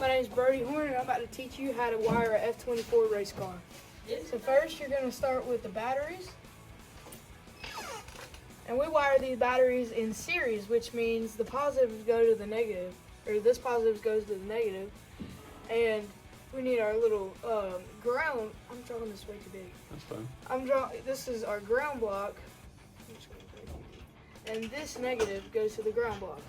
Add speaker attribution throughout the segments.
Speaker 1: My name is Brody Horn, and I'm about to teach you how to wire a F24 race car. So first, you're going to start with the batteries. And we wire these batteries in series, which means the positives go to the negative, or this positive goes to the negative. And we need our little ground. I'm drawing this way too big.
Speaker 2: That's fine.
Speaker 1: This is our ground block. And this negative goes to the ground block.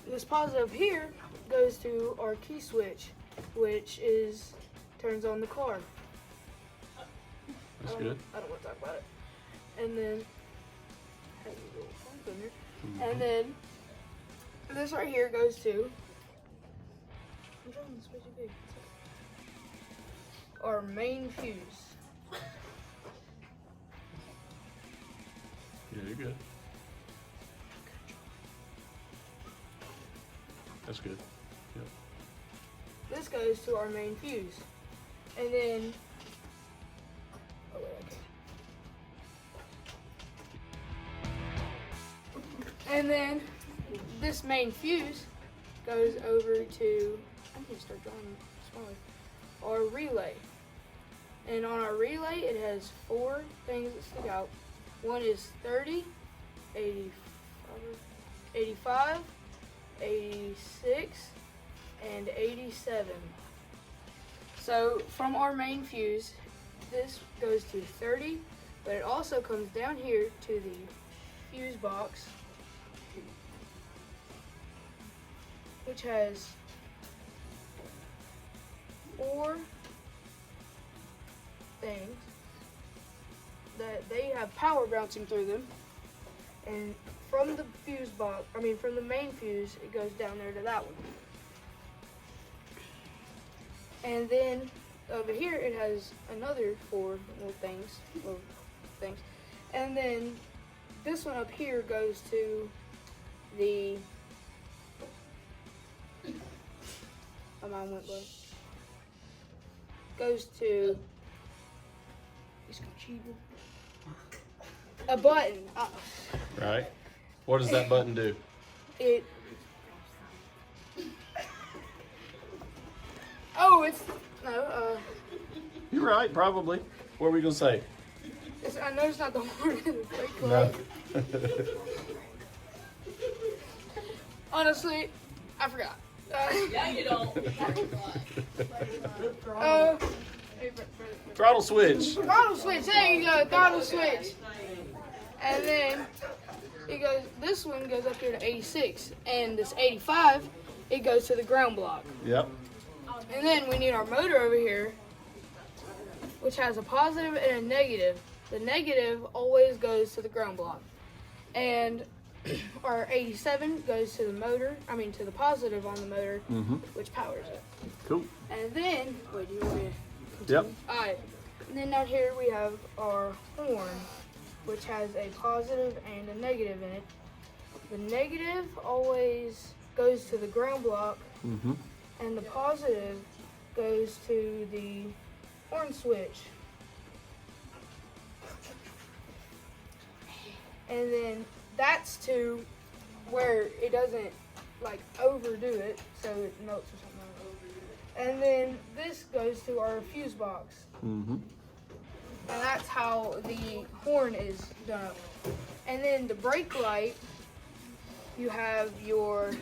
Speaker 1: This positive here goes to our key switch, which turns on the car.
Speaker 2: That's good.
Speaker 1: I don't want to talk about it. And then, and then this right here goes to, I'm drawing this way too big. Our main fuse.
Speaker 2: Yeah, you're good. That's good. Yep.
Speaker 1: This goes to our main fuse. And then, oh wait, okay. And then this main fuse goes over to, I need to start drawing smaller, our relay. And on our relay, it has 4 things that stick out. One is 30, 85, 86, and 87. So from our main fuse, this goes to 30, but it also comes down here to the fuse box, which has 4 things that they have power bouncing through them, and from the fuse box, from the main fuse, it goes down there to that one. And then over here, it has another 4 little things, and then this one up here goes to the. My mind went blank. Goes to a button.
Speaker 2: Right. What does that button do? You're right, probably. What are we gonna say?
Speaker 1: I know it's not the horn in the brake light.
Speaker 2: No.
Speaker 1: Honestly, I forgot.
Speaker 3: Yeah, you don't.
Speaker 2: Throttle switch.
Speaker 1: Throttle switch. There you go. Throttle switch. And then this one goes up here to 86, and this 85, it goes to the ground block.
Speaker 2: Yep.
Speaker 1: And then we need our motor over here, which has a positive and a negative. The negative always goes to the ground block. And our 87 goes to the motor, to the positive on the motor, which powers it.
Speaker 2: Cool.
Speaker 1: And then, wait, do you want me to continue?
Speaker 2: Yep.
Speaker 1: Alright. And then down here we have our horn, which has a positive and a negative in it. The negative always goes to the ground block, and the positive goes to the horn switch. And then that's to where it doesn't overdo it, so it melts or something. And then this goes to our fuse box. And that's how the horn is done up. And then the brake light, you have your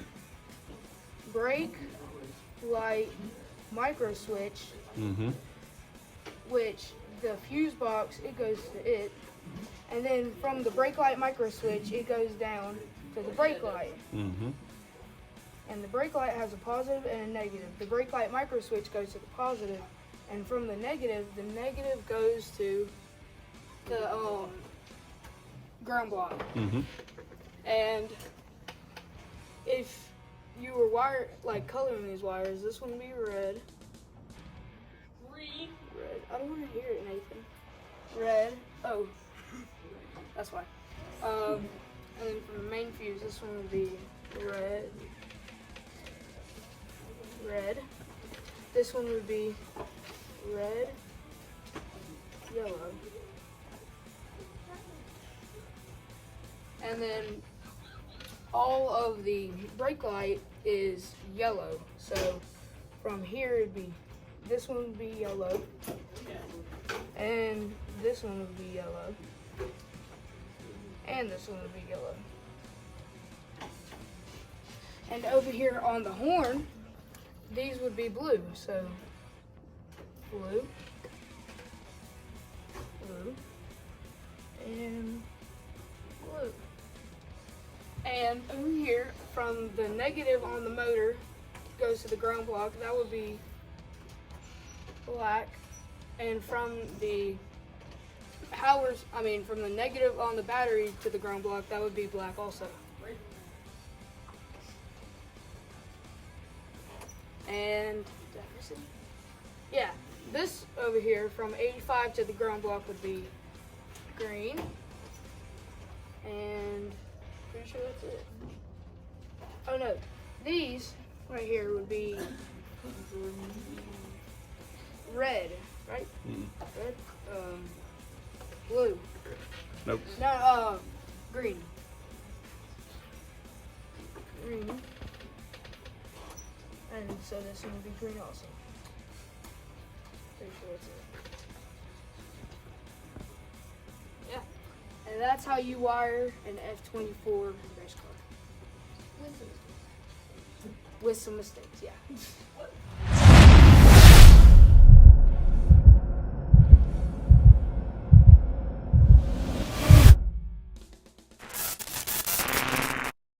Speaker 1: brake light micro switch, which the fuse box, it goes to it. And then from the brake light micro switch, it goes down to the brake light. And the brake light has a positive and a negative. The brake light micro switch goes to the positive, and from the negative goes to the ground block. And if you were coloring these wires, this one would be red. Red. I don't want to hear it, Nathan. Red. Oh, that's why. And then from the main fuse, this one would be red. Red. This one would be red, yellow. And then all of the brake light is yellow. So from here it'd be, this one would be yellow, and this one would be yellow, and this one would be yellow. And over here on the horn, these would be blue. So blue, blue, and blue. And over here, from the negative on the motor goes to the ground block, that would be black. And from the from the negative on the battery to the ground block, that would be black also. And yeah, this over here from 85 to the ground block would be green. And pretty sure that's it. Oh no, these right here would be red, right? Red, blue.
Speaker 2: Nope.
Speaker 1: No, green. Green. And so this one would be green also. Pretty sure that's it. Yeah. And that's how you wire an F24 race car. With some mistakes, yeah.